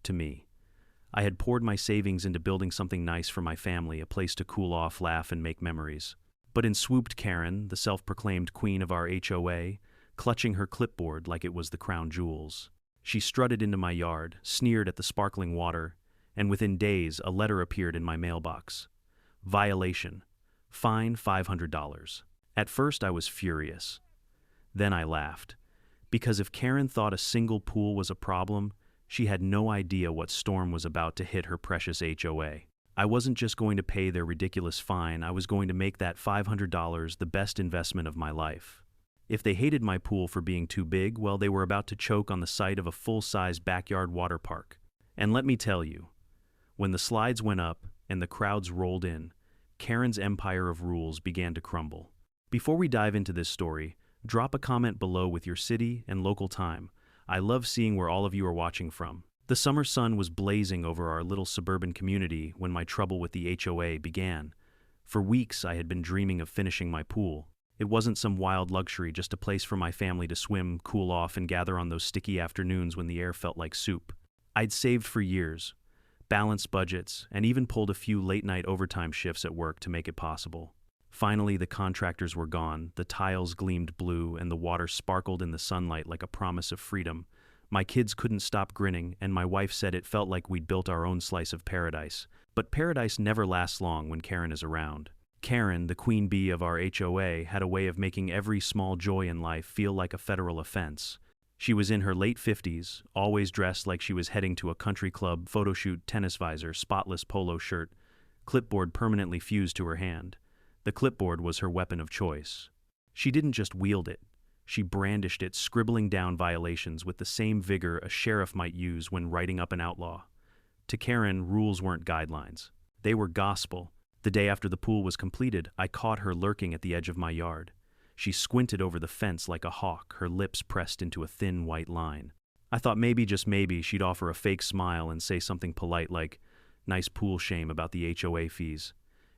to me. I had poured my savings into building something nice for my family, a place to cool off, laugh, and make memories. But in swooped Karen, the self-proclaimed queen of our HOA, clutching her clipboard like it was the crown jewels. She strutted into my yard, sneered at the sparkling water, and within days a letter appeared in my mailbox. Violation. Fine $500. At first I was furious. Then I laughed. Because if Karen thought a single pool was a problem, she had no idea what storm was about to hit her precious HOA. I wasn't just going to pay their ridiculous fine, I was going to make that $500 the best investment of my life. If they hated my pool for being too big, well, they were about to choke on the sight of a full-size backyard water park. And let me tell you, when the slides went up and the crowds rolled in, Karen's empire of rules began to crumble. Before we dive into this story, drop a comment below with your city and local time. I love seeing where all of you are watching from. The summer sun was blazing over our little suburban community when my trouble with the HOA began. For weeks I had been dreaming of finishing my pool. It wasn't some wild luxury, just a place for my family to swim, cool off, and gather on those sticky afternoons when the air felt like soup. I'd saved for years, balanced budgets, and even pulled a few late-night overtime shifts at work to make it possible. Finally, the contractors were gone, the tiles gleamed blue, and the water sparkled in the sunlight like a promise of freedom. My kids couldn't stop grinning, and my wife said it felt like we'd built our own slice of paradise. But paradise never lasts long when Karen is around. Karen, the queen bee of our HOA, had a way of making every small joy in life feel like a federal offense. She was in her late 50s, always dressed like she was heading to a country club, photo shoot, tennis visor, spotless polo shirt, clipboard permanently fused to her hand. The clipboard was her weapon of choice. She didn't just wield it. She brandished it, scribbling down violations with the same vigor a sheriff might use when writing up an outlaw. To Karen, rules weren't guidelines. They were gospel. The day after the pool was completed, I caught her lurking at the edge of my yard. She squinted over the fence like a hawk, her lips pressed into a thin white line. I thought maybe, just maybe, she'd offer a fake smile and say something polite like, "Nice pool, shame about the HOA fees."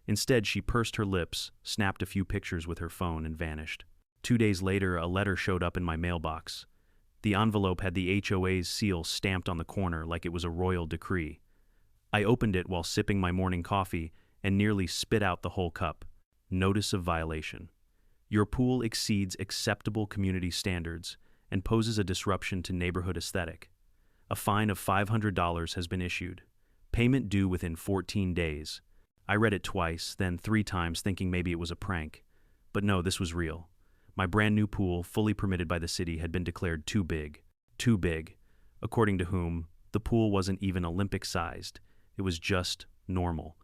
Instead, she pursed her lips, snapped a few pictures with her phone, and vanished. 2 days later, a letter showed up in my mailbox. The envelope had the HOA's seal stamped on the corner like it was a royal decree. I opened it while sipping my morning coffee and nearly spit out the whole cup. Notice of violation. Your pool exceeds acceptable community standards and poses a disruption to neighborhood aesthetic. A fine of $500 has been issued. Payment due within 14 days. I read it twice, then 3 times, thinking maybe it was a prank. But no, this was real. My brand new pool, fully permitted by the city, had been declared too big. Too big. According to whom, the pool wasn't even Olympic-sized. It was just normal.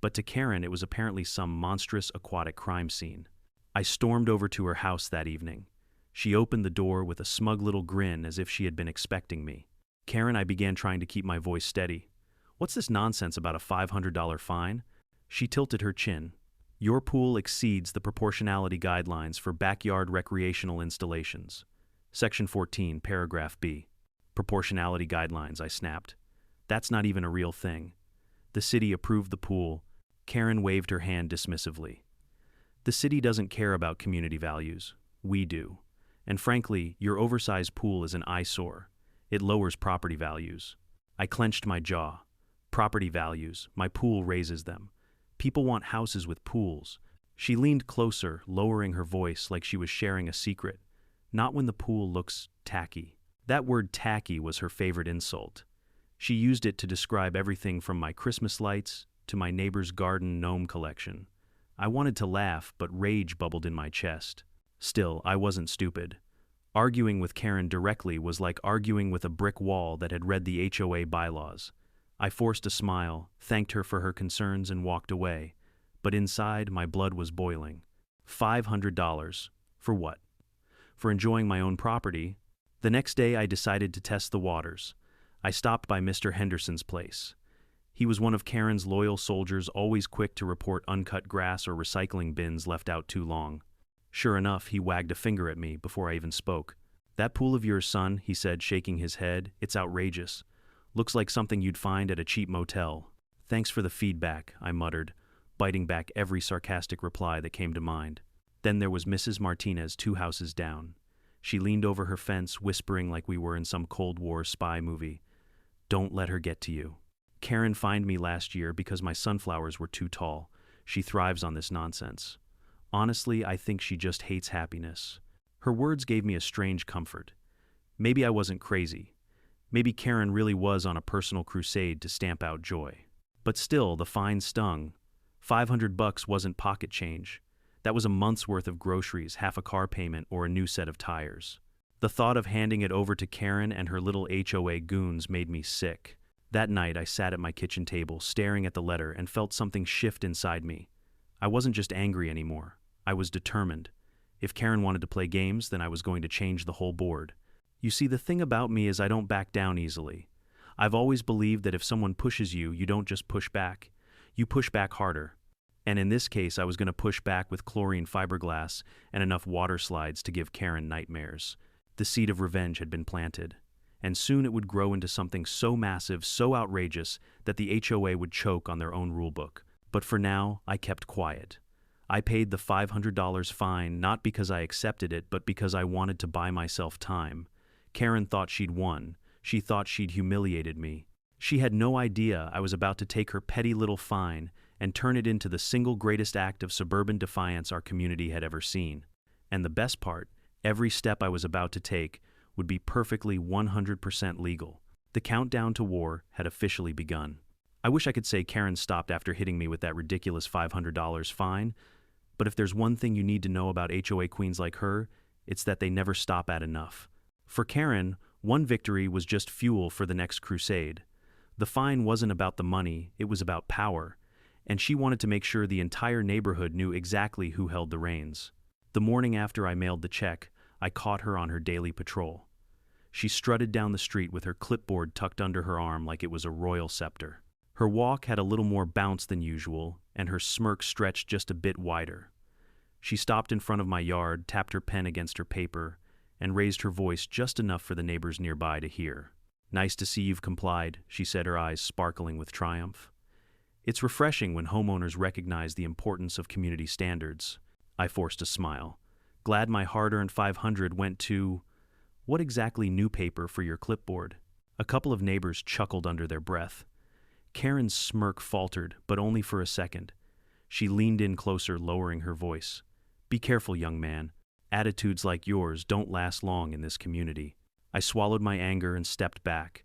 But to Karen, it was apparently some monstrous aquatic crime scene. I stormed over to her house that evening. She opened the door with a smug little grin as if she had been expecting me. "Karen," I began, trying to keep my voice steady. "What's this nonsense about a $500 fine?" She tilted her chin. "Your pool exceeds the proportionality guidelines for backyard recreational installations. Section 14, paragraph B. Proportionality guidelines," I snapped. "That's not even a real thing. The city approved the pool." Karen waved her hand dismissively. "The city doesn't care about community values. We do. And frankly, your oversized pool is an eyesore. It lowers property values." I clenched my jaw. Property values. My pool raises them. People want houses with pools. She leaned closer, lowering her voice like she was sharing a secret. "Not when the pool looks tacky." That word tacky was her favorite insult. She used it to describe everything from my Christmas lights to my neighbor's garden gnome collection. I wanted to laugh, but rage bubbled in my chest. Still, I wasn't stupid. Arguing with Karen directly was like arguing with a brick wall that had read the HOA bylaws. I forced a smile, thanked her for her concerns, and walked away. But inside, my blood was boiling. $500. For what? For enjoying my own property? The next day, I decided to test the waters. I stopped by Mr. Henderson's place. He was one of Karen's loyal soldiers, always quick to report uncut grass or recycling bins left out too long. Sure enough, he wagged a finger at me before I even spoke. "That pool of yours, son," he said, shaking his head, "it's outrageous. Looks like something you'd find at a cheap motel." "Thanks for the feedback," I muttered, biting back every sarcastic reply that came to mind. Then there was Mrs. Martinez, 2 houses down. She leaned over her fence, whispering like we were in some Cold War spy movie. Don't let her get to you. Karen fined me last year because my sunflowers were too tall. She thrives on this nonsense. Honestly, I think she just hates happiness. Her words gave me a strange comfort. Maybe I wasn't crazy. Maybe Karen really was on a personal crusade to stamp out joy. But still, the fine stung. $500 wasn't pocket change. That was a month's worth of groceries, half a car payment, or a new set of tires. The thought of handing it over to Karen and her little HOA goons made me sick. That night, I sat at my kitchen table, staring at the letter, and felt something shift inside me. I wasn't just angry anymore. I was determined. If Karen wanted to play games, then I was going to change the whole board. You see, the thing about me is I don't back down easily. I've always believed that if someone pushes you, you don't just push back. You push back harder. And in this case, I was going to push back with chlorine fiberglass and enough water slides to give Karen nightmares. The seed of revenge had been planted. And soon it would grow into something so massive, so outrageous, that the HOA would choke on their own rulebook. But for now, I kept quiet. I paid the $500 fine not because I accepted it, but because I wanted to buy myself time. Karen thought she'd won. She thought she'd humiliated me. She had no idea I was about to take her petty little fine and turn it into the single greatest act of suburban defiance our community had ever seen. And the best part, every step I was about to take would be perfectly 100% legal. The countdown to war had officially begun. I wish I could say Karen stopped after hitting me with that ridiculous $500 fine, but if there's one thing you need to know about HOA queens like her, it's that they never stop at enough. For Karen, one victory was just fuel for the next crusade. The fine wasn't about the money, it was about power, and she wanted to make sure the entire neighborhood knew exactly who held the reins. The morning after I mailed the check, I caught her on her daily patrol. She strutted down the street with her clipboard tucked under her arm like it was a royal scepter. Her walk had a little more bounce than usual, and her smirk stretched just a bit wider. She stopped in front of my yard, tapped her pen against her paper, and raised her voice just enough for the neighbors nearby to hear. "Nice to see you've complied," she said, her eyes sparkling with triumph. It's refreshing when homeowners recognize the importance of community standards. I forced a smile. Glad my hard-earned $500 went to... What exactly new paper for your clipboard? A couple of neighbors chuckled under their breath. Karen's smirk faltered, but only for a second. She leaned in closer, lowering her voice. "Be careful, young man. Attitudes like yours don't last long in this community." I swallowed my anger and stepped back.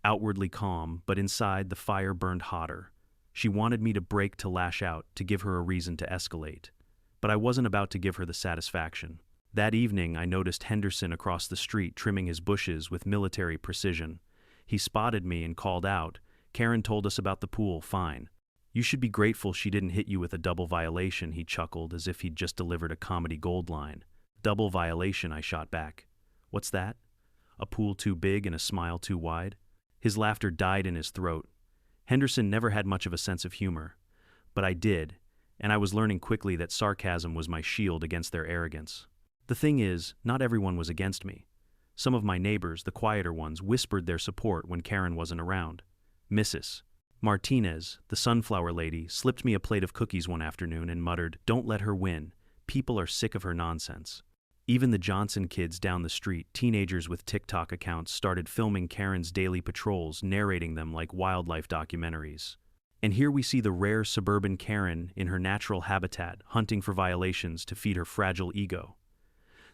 Outwardly calm, but inside the fire burned hotter. She wanted me to break, to lash out, to give her a reason to escalate. But I wasn't about to give her the satisfaction. That evening, I noticed Henderson across the street trimming his bushes with military precision. He spotted me and called out, "Karen told us about the pool, fine." "You should be grateful she didn't hit you with a double violation," he chuckled, as if he'd just delivered a comedy gold line. "Double violation," I shot back. "What's that? A pool too big and a smile too wide?" His laughter died in his throat. Henderson never had much of a sense of humor. But I did, and I was learning quickly that sarcasm was my shield against their arrogance. The thing is, not everyone was against me. Some of my neighbors, the quieter ones, whispered their support when Karen wasn't around. Mrs. Martinez, the sunflower lady, slipped me a plate of cookies one afternoon and muttered, "Don't let her win. People are sick of her nonsense." Even the Johnson kids down the street, teenagers with TikTok accounts, started filming Karen's daily patrols, narrating them like wildlife documentaries. And here we see the rare suburban Karen in her natural habitat, hunting for violations to feed her fragile ego.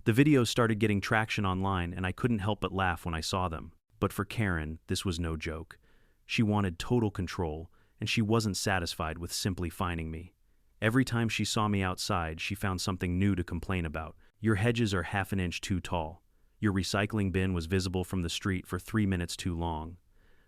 The videos started getting traction online, and I couldn't help but laugh when I saw them. But for Karen, this was no joke. She wanted total control, and she wasn't satisfied with simply fining me. Every time she saw me outside, she found something new to complain about. "Your hedges are half an inch too tall. Your recycling bin was visible from the street for 3 minutes too long.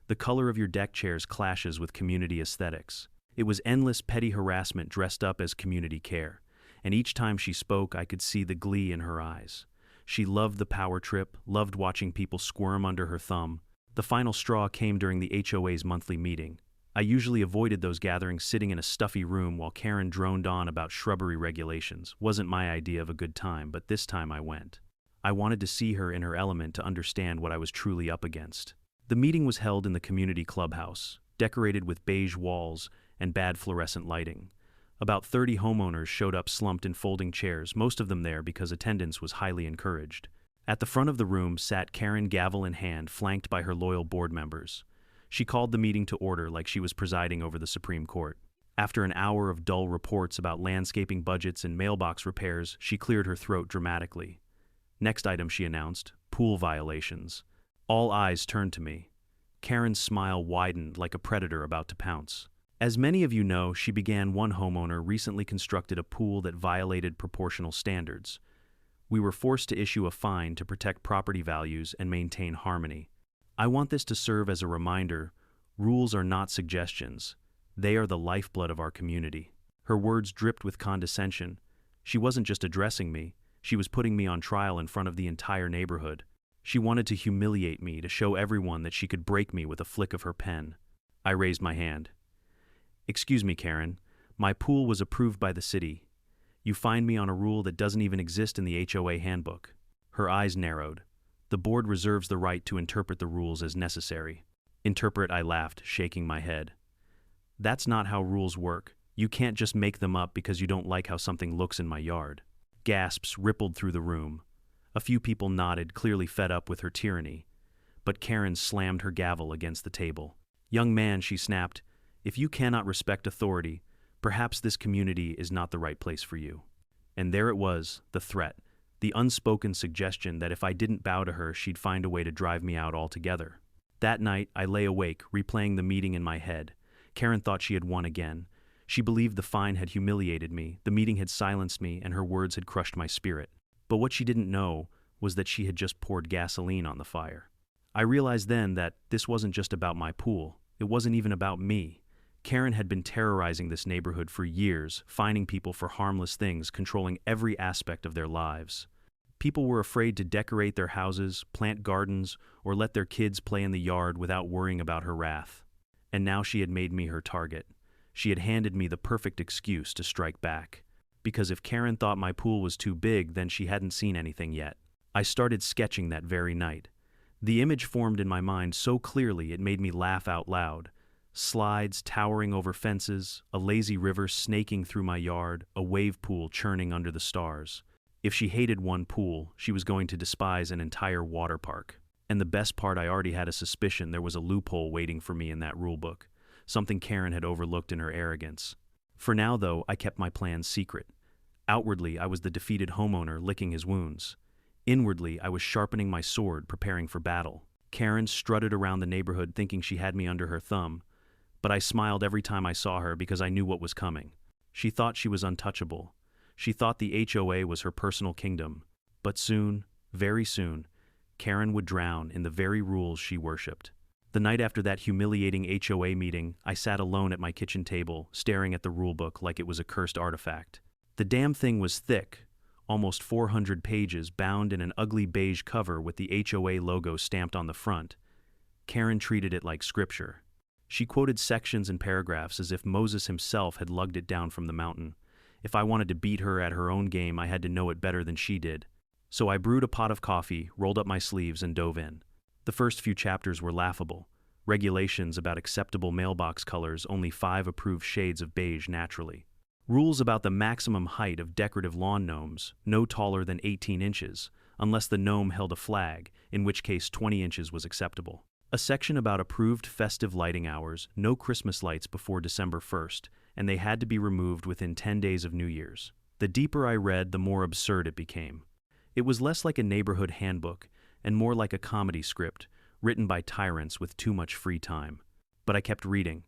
The color of your deck chairs clashes with community aesthetics." It was endless petty harassment dressed up as community care. And each time she spoke, I could see the glee in her eyes. She loved the power trip, loved watching people squirm under her thumb. The final straw came during the HOA's monthly meeting. I usually avoided those gatherings, sitting in a stuffy room while Karen droned on about shrubbery regulations. Wasn't my idea of a good time, but this time I went. I wanted to see her in her element to understand what I was truly up against. The meeting was held in the community clubhouse, decorated with beige walls and bad fluorescent lighting. About 30 homeowners showed up slumped in folding chairs, most of them there because attendance was highly encouraged. At the front of the room sat Karen, gavel in hand, flanked by her loyal board members. She called the meeting to order like she was presiding over the Supreme Court. After an hour of dull reports about landscaping budgets and mailbox repairs, she cleared her throat dramatically. Next item, she announced, pool violations. All eyes turned to me. Karen's smile widened like a predator about to pounce. As many of you know, she began one homeowner recently constructed a pool that violated proportional standards. We were forced to issue a fine to protect property values and maintain harmony. I want this to serve as a reminder, rules are not suggestions. They are the lifeblood of our community. Her words dripped with condescension. She wasn't just addressing me, she was putting me on trial in front of the entire neighborhood. She wanted to humiliate me, to show everyone that she could break me with a flick of her pen. I raised my hand. Excuse me, Karen. My pool was approved by the city. You fined me on a rule that doesn't even exist in the HOA handbook. Her eyes narrowed. The board reserves the right to interpret the rules as necessary. Interpret, I laughed, shaking my head. That's not how rules work. You can't just make them up because you don't like how something looks in my yard. Gasps rippled through the room. A few people nodded, clearly fed up with her tyranny. But Karen slammed her gavel against the table. Young man, she snapped, if you cannot respect authority, perhaps this community is not the right place for you. And there it was, the threat, the unspoken suggestion that if I didn't bow to her, she'd find a way to drive me out altogether. That night, I lay awake, replaying the meeting in my head. Karen thought she had won again. She believed the fine had humiliated me, the meeting had silenced me, and her words had crushed my spirit. But what she didn't know was that she had just poured gasoline on the fire. I realized then that this wasn't just about my pool. It wasn't even about me. Karen had been terrorizing this neighborhood for years, fining people for harmless things, controlling every aspect of their lives. People were afraid to decorate their houses, plant gardens, or let their kids play in the yard without worrying about her wrath. And now she had made me her target. She had handed me the perfect excuse to strike back. Because if Karen thought my pool was too big, then she hadn't seen anything yet. I started sketching that very night. The image formed in my mind so clearly it made me laugh out loud. Slides towering over fences, a lazy river snaking through my yard, a wave pool churning under the stars. If she hated one pool, she was going to despise an entire water park. And the best part, I already had a suspicion there was a loophole waiting for me in that rulebook, something Karen had overlooked in her arrogance. For now, though, I kept my plans secret. Outwardly, I was the defeated homeowner licking his wounds. Inwardly, I was sharpening my sword, preparing for battle. Karen strutted around the neighborhood thinking she had me under her thumb, but I smiled every time I saw her because I knew what was coming. She thought she was untouchable. She thought the HOA was her personal kingdom. But soon, very soon, Karen would drown in the very rules she worshipped. The night after that humiliating HOA meeting, I sat alone at my kitchen table, staring at the rulebook like it was a cursed artifact. The damn thing was thick, almost 400 pages, bound in an ugly beige cover with the HOA logo stamped on the front. Karen treated it like scripture. She quoted sections and paragraphs as if Moses himself had lugged it down from the mountain. If I wanted to beat her at her own game, I had to know it better than she did. So I brewed a pot of coffee, rolled up my sleeves, and dove in. The first few chapters were laughable. Regulations about acceptable mailbox colors, only 5 approved shades of beige naturally. Rules about the maximum height of decorative lawn gnomes, no taller than 18 inches, unless the gnome held a flag, in which case 20 inches was acceptable. A section about approved festive lighting hours, no Christmas lights before December 1st, and they had to be removed within 10 days of New Year's. The deeper I read, the more absurd it became. It was less like a neighborhood handbook, and more like a comedy script, written by tyrants with too much free time. But I kept reading.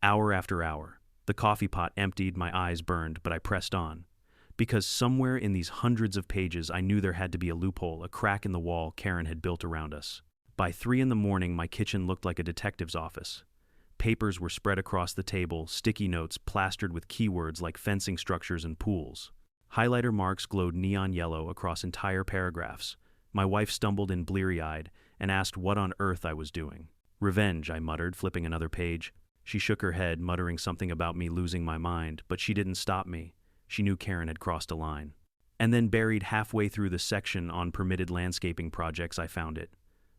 Hour after hour. The coffee pot emptied, my eyes burned, but I pressed on. Because somewhere in these hundreds of pages I knew there had to be a loophole, a crack in the wall Karen had built around us. By 3 a.m, my kitchen looked like a detective's office. Papers were spread across the table, sticky notes plastered with keywords like fencing structures and pools. Highlighter marks glowed neon yellow across entire paragraphs. My wife stumbled in bleary-eyed and asked what on earth I was doing. Revenge, I muttered, flipping another page. She shook her head, muttering something about me losing my mind, but she didn't stop me. She knew Karen had crossed a line. And then buried halfway through the section on permitted landscaping projects, I found it.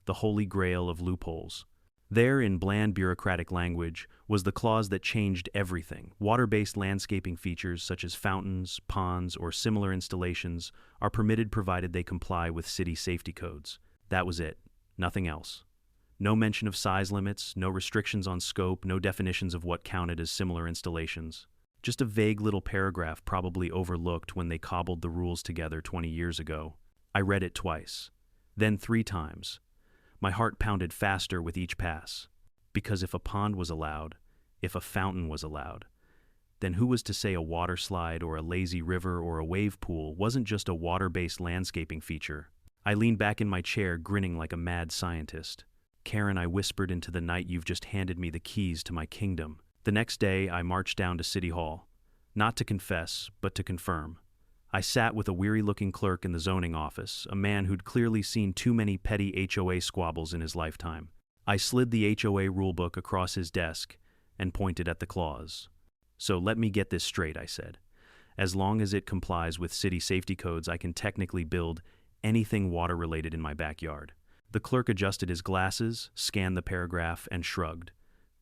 The holy grail of loopholes. There, in bland bureaucratic language, was the clause that changed everything. Water-based landscaping features such as fountains, ponds, or similar installations are permitted provided they comply with city safety codes. That was it. Nothing else. No mention of size limits, no restrictions on scope, no definitions of what counted as similar installations. Just a vague little paragraph probably overlooked when they cobbled the rules together 20 years ago. I read it twice, then 3 times. My heart pounded faster with each pass. Because if a pond was allowed, if a fountain was allowed, then who was to say a water slide or a lazy river or a wave pool wasn't just a water-based landscaping feature? I leaned back in my chair, grinning like a mad scientist. Karen, I whispered into the night, you've just handed me the keys to my kingdom. The next day, I marched down to City Hall. Not to confess, but to confirm. I sat with a weary-looking clerk in the zoning office, a man who'd clearly seen too many petty HOA squabbles in his lifetime. I slid the HOA rulebook across his desk and pointed at the clause. So let me get this straight, I said. As long as it complies with city safety codes, I can technically build anything water-related in my backyard. The clerk adjusted his glasses, scanned the paragraph, and shrugged.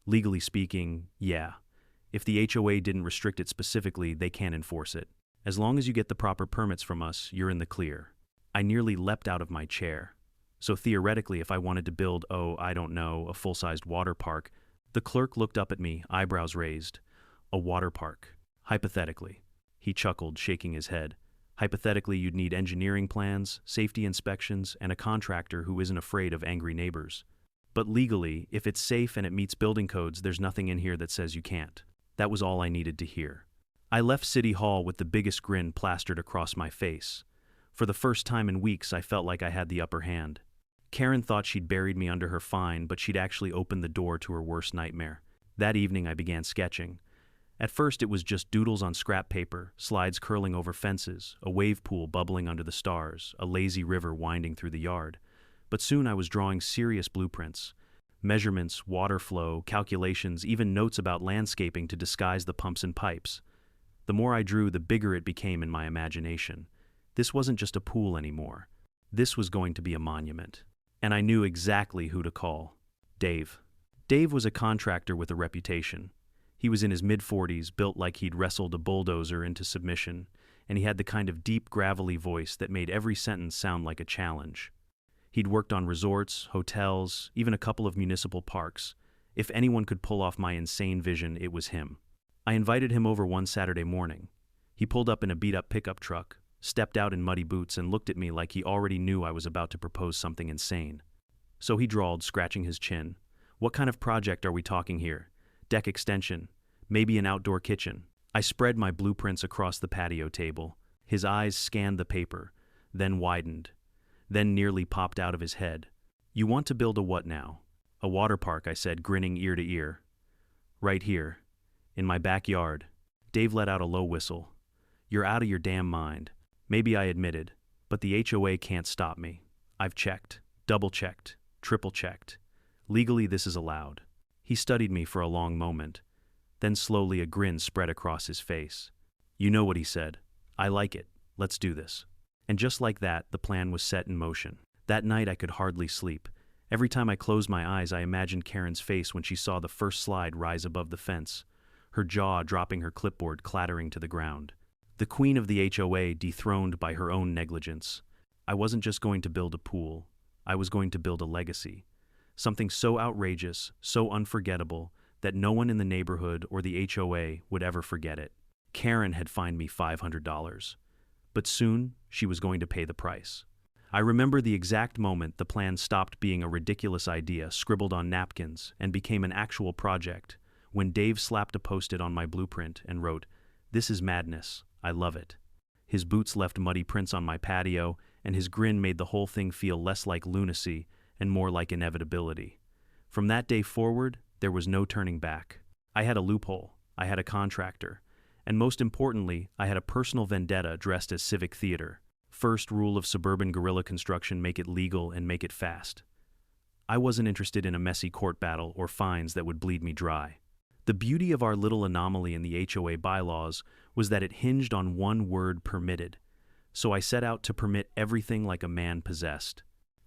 Legally speaking, yeah. If the HOA didn't restrict it specifically, they can't enforce it. As long as you get the proper permits from us, you're in the clear. I nearly leapt out of my chair. So theoretically, if I wanted to build, I don't know, a full-sized water park, the clerk looked up at me, eyebrows raised. A water park. Hypothetically. He chuckled, shaking his head. Hypothetically, you'd need engineering plans, safety inspections, and a contractor who isn't afraid of angry neighbors. But legally, if it's safe and it meets building codes, there's nothing in here that says you can't. That was all I needed to hear. I left City Hall with the biggest grin plastered across my face. For the first time in weeks, I felt like I had the upper hand. Karen thought she'd buried me under her fine, but she'd actually opened the door to her worst nightmare. That evening, I began sketching. At first, it was just doodles on scrap paper, slides curling over fences, a wave pool bubbling under the stars, a lazy river winding through the yard. But soon I was drawing serious blueprints. Measurements, water flow, calculations, even notes about landscaping to disguise the pumps and pipes. The more I drew, the bigger it became in my imagination. This wasn't just a pool anymore. This was going to be a monument. And I knew exactly who to call. Dave. Dave was a contractor with a reputation. He was in his mid-40s, built like he'd wrestled a bulldozer into submission, and he had the kind of deep, gravelly voice that made every sentence sound like a challenge. He'd worked on resorts, hotels, even a couple of municipal parks. If anyone could pull off my insane vision, it was him. I invited him over one Saturday morning. He pulled up in a beat-up pickup truck, stepped out in muddy boots, and looked at me like he already knew I was about to propose something insane. So he drawled, scratching his chin. "What kind of project are we talking here? Deck extension, maybe an outdoor kitchen." I spread my blueprints across the patio table. His eyes scanned the paper, then widened, then nearly popped out of his head. "You want to build a what now?" "A water park," I said, grinning ear to ear. "Right here, in my backyard." Dave let out a low whistle. "You're out of your damn mind." Maybe, I admitted, but the HOA can't stop me. I've checked, double-checked, triple-checked. Legally, this is allowed. He studied me for a long moment. Then slowly a grin spread across his face. "You know what," he said. "I like it. Let's do this." And just like that, the plan was set in motion. That night I could hardly sleep. Every time I closed my eyes, I imagined Karen's face when she saw the first slide rise above the fence, her jaw dropping, her clipboard clattering to the ground. The queen of the HOA dethroned by her own negligence. I wasn't just going to build a pool. I was going to build a legacy. Something so outrageous, so unforgettable, that no one in the neighborhood or the HOA would ever forget it. Karen had fined me $500. But soon, she was going to pay the price. I remember the exact moment the plan stopped being a ridiculous idea scribbled on napkins and became an actual project, when Dave slapped a post-it on my blueprint and wrote, "This is madness. I love it." His boots left muddy prints on my patio, and his grin made the whole thing feel less like lunacy and more like inevitability. From that day forward, there was no turning back. I had a loophole, I had a contractor, and most importantly, I had a personal vendetta dressed as civic theater. First rule of suburban guerrilla construction: make it legal and make it fast. I wasn't interested in a messy court battle or fines that would bleed me dry. The beauty of our little anomaly in the HOA bylaws was that it hinged on one word: permitted. So I set out to permit everything like a man possessed.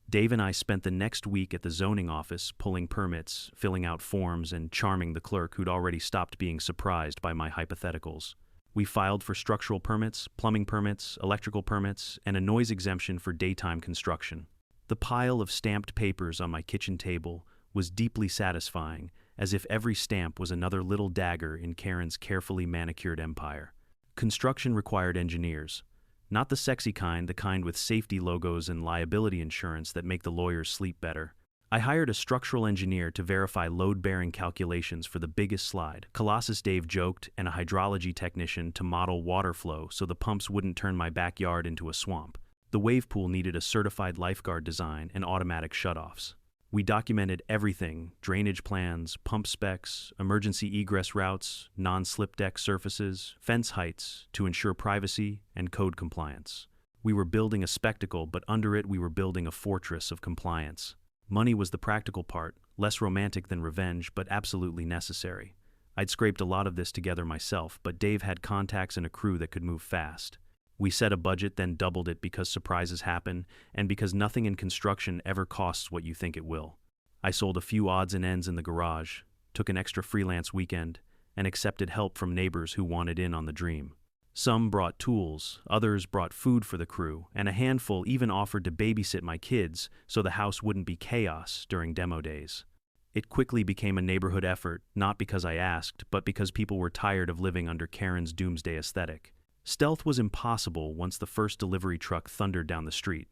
Dave and I spent the next week at the zoning office pulling permits, filling out forms, and charming the clerk who'd already stopped being surprised by my hypotheticals. We filed for structural permits, plumbing permits, electrical permits, and a noise exemption for daytime construction. The pile of stamped papers on my kitchen table was deeply satisfying, as if every stamp was another little dagger in Karen's carefully manicured empire. Construction required engineers. Not the sexy kind, the kind with safety logos and liability insurance that make the lawyers sleep better. I hired a structural engineer to verify load-bearing calculations for the biggest slide, Colossus Dave joked, and a hydrology technician to model water flow so the pumps wouldn't turn my backyard into a swamp. The wave pool needed a certified lifeguard design and automatic shutoffs. We documented everything: drainage plans, pump specs, emergency egress routes, non-slip deck surfaces, fence heights, to ensure privacy and code compliance. We were building a spectacle, but under it we were building a fortress of compliance. Money was the practical part, less romantic than revenge, but absolutely necessary. I'd scraped a lot of this together myself, but Dave had contacts and a crew that could move fast. We set a budget, then doubled it because surprises happen, and because nothing in construction ever costs what you think it will. I sold a few odds and ends in the garage, took an extra freelance weekend, and accepted help from neighbors who wanted in on the dream. Some brought tools, others brought food for the crew, and a handful even offered to babysit my kids so the house wouldn't be chaos during demo days. It quickly became a neighborhood effort, not because I asked, but because people were tired of living under Karen's doomsday aesthetic. Stealth was impossible once the first delivery truck thundered down the street,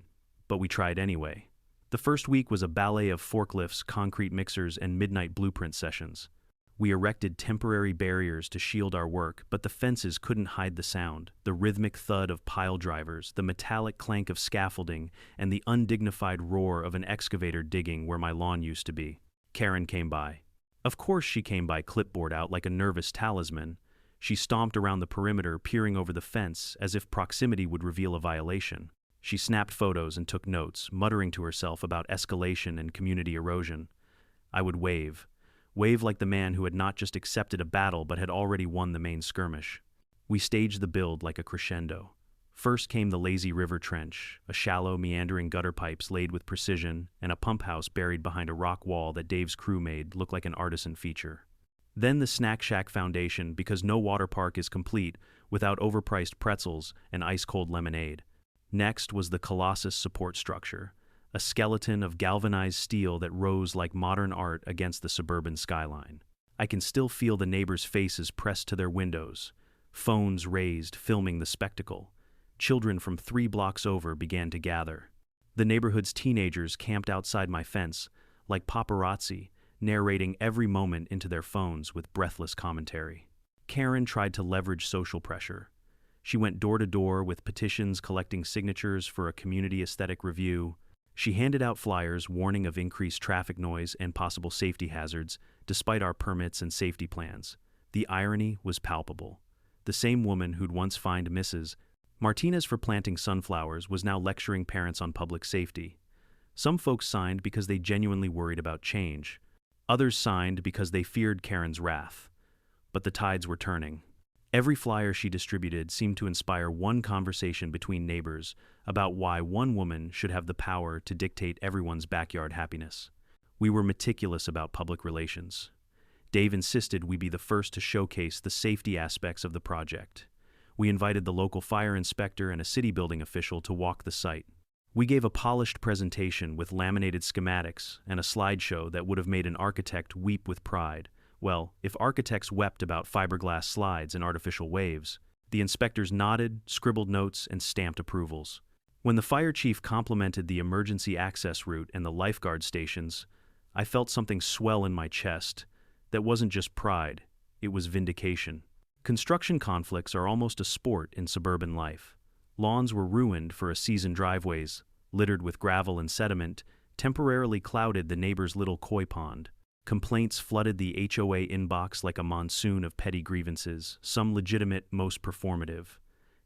but we tried anyway. The first week was a ballet of forklifts, concrete mixers, and midnight blueprint sessions. We erected temporary barriers to shield our work, but the fences couldn't hide the sound, the rhythmic thud of pile drivers, the metallic clank of scaffolding, and the undignified roar of an excavator digging where my lawn used to be. Karen came by. Of course she came by, clipboard out like a nervous talisman. She stomped around the perimeter, peering over the fence as if proximity would reveal a violation. She snapped photos and took notes, muttering to herself about escalation and community erosion. I would wave like the man who had not just accepted a battle but had already won the main skirmish. We staged the build like a crescendo. First came the lazy river trench, a shallow, meandering gutter pipes laid with precision, and a pump house buried behind a rock wall that Dave's crew made look like an artisan feature. Then the snack shack foundation, because no water park is complete without overpriced pretzels and ice-cold lemonade. Next was the Colossus support structure, a skeleton of galvanized steel that rose like modern art against the suburban skyline. I can still feel the neighbors' faces pressed to their windows, phones raised, filming the spectacle. Children from 3 blocks over began to gather. The neighborhood's teenagers camped outside my fence, like paparazzi, narrating every moment into their phones with breathless commentary. Karen tried to leverage social pressure. She went door to door with petitions collecting signatures for a community aesthetic review. She handed out flyers warning of increased traffic noise and possible safety hazards, despite our permits and safety plans. The irony was palpable. The same woman who'd once fined Mrs. Martinez for planting sunflowers was now lecturing parents on public safety. Some folks signed because they genuinely worried about change. Others signed because they feared Karen's wrath. But the tides were turning. Every flyer she distributed seemed to inspire one conversation between neighbors about why one woman should have the power to dictate everyone's backyard happiness. We were meticulous about public relations. Dave insisted we be the first to showcase the safety aspects of the project. We invited the local fire inspector and a city building official to walk the site. We gave a polished presentation with laminated schematics and a slideshow that would have made an architect weep with pride. Well, if architects wept about fiberglass slides and artificial waves, the inspectors nodded, scribbled notes, and stamped approvals. When the fire chief complimented the emergency access route and the lifeguard stations, I felt something swell in my chest. That wasn't just pride, it was vindication. Construction conflicts are almost a sport in suburban life. Lawns were ruined for a season, driveways, littered with gravel and sediment, temporarily clouded the neighbor's little koi pond. Complaints flooded the HOA inbox like a monsoon of petty grievances, some legitimate, most performative.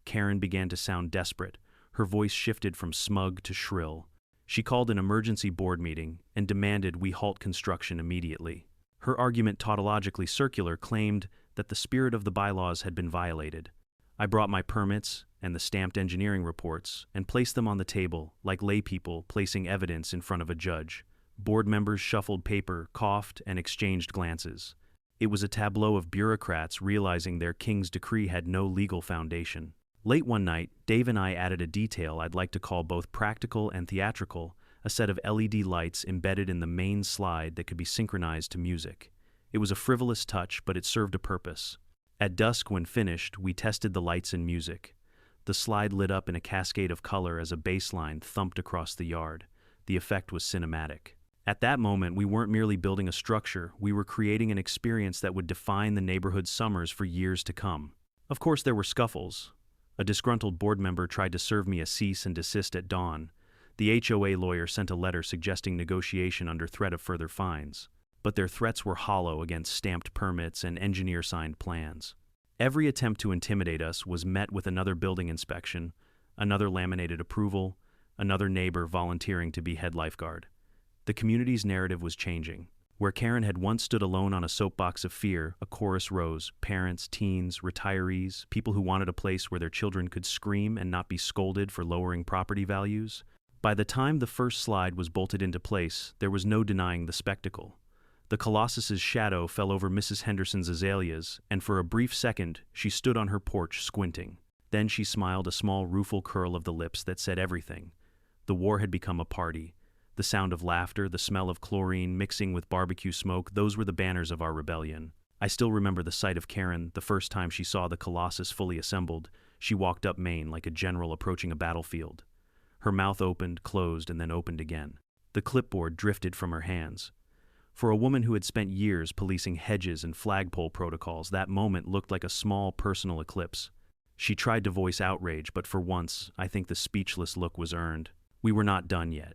Karen began to sound desperate. Her voice shifted from smug to shrill. She called an emergency board meeting and demanded we halt construction immediately. Her argument, tautologically circular, claimed that the spirit of the bylaws had been violated. I brought my permits and the stamped engineering reports and placed them on the table like laypeople placing evidence in front of a judge. Board members shuffled paper, coughed, and exchanged glances. It was a tableau of bureaucrats realizing their king's decree had no legal foundation. Late one night, Dave and I added a detail I'd like to call both practical and theatrical, a set of LED lights embedded in the main slide that could be synchronized to music. It was a frivolous touch, but it served a purpose. At dusk, when finished, we tested the lights and music. The slide lit up in a cascade of color as a bass line thumped across the yard. The effect was cinematic. At that moment, we weren't merely building a structure, we were creating an experience that would define the neighborhood's summers for years to come. Of course, there were scuffles. A disgruntled board member tried to serve me a cease and desist at dawn. The HOA lawyer sent a letter suggesting negotiation under threat of further fines. But their threats were hollow against stamped permits and engineer-signed plans. Every attempt to intimidate us was met with another building inspection, another laminated approval, another neighbor volunteering to be head lifeguard. The community's narrative was changing. Where Karen had once stood alone on a soapbox of fear, a chorus rose: parents, teens, retirees, people who wanted a place where their children could scream and not be scolded for lowering property values. By the time the first slide was bolted into place, there was no denying the spectacle. The Colossus's shadow fell over Mrs. Henderson's azaleas, and for a brief second she stood on her porch squinting. Then she smiled, a small rueful curl of the lips that said everything. The war had become a party. The sound of laughter, the smell of chlorine mixing with barbecue smoke, those were the banners of our rebellion. I still remember the sight of Karen the first time she saw the Colossus fully assembled. She walked up Main like a general approaching a battlefield. Her mouth opened, closed, and then opened again. The clipboard drifted from her hands. For a woman who had spent years policing hedges and flagpole protocols, that moment looked like a small personal eclipse. She tried to voice outrage, but for once, I think the speechless look was earned. We were not done yet.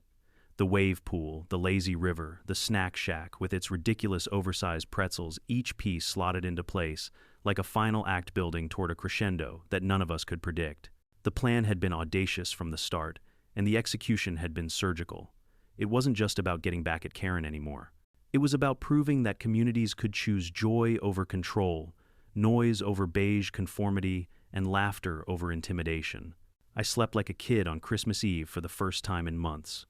The wave pool, the lazy river, the snack shack with its ridiculous oversized pretzels, each piece slotted into place, like a final act building toward a crescendo that none of us could predict. The plan had been audacious from the start, and the execution had been surgical. It wasn't just about getting back at Karen anymore. It was about proving that communities could choose joy over control, noise over beige conformity, and laughter over intimidation. I slept like a kid on Christmas Eve for the first time in months.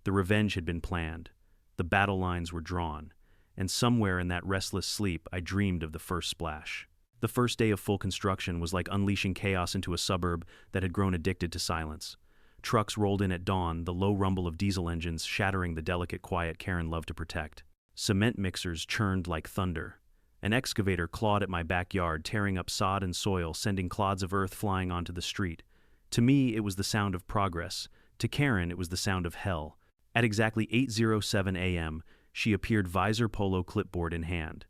The revenge had been planned, the battle lines were drawn, and somewhere in that restless sleep I dreamed of the first splash. The first day of full construction was like unleashing chaos into a suburb that had grown addicted to silence. Trucks rolled in at dawn, the low rumble of diesel engines shattering the delicate quiet Karen loved to protect. Cement mixers churned like thunder. An excavator clawed at my backyard, tearing up sod and soil, sending clods of earth flying onto the street. To me, it was the sound of progress. To Karen, it was the sound of hell. At exactly 8:07 a.m., she appeared, visor polo clipboard in hand.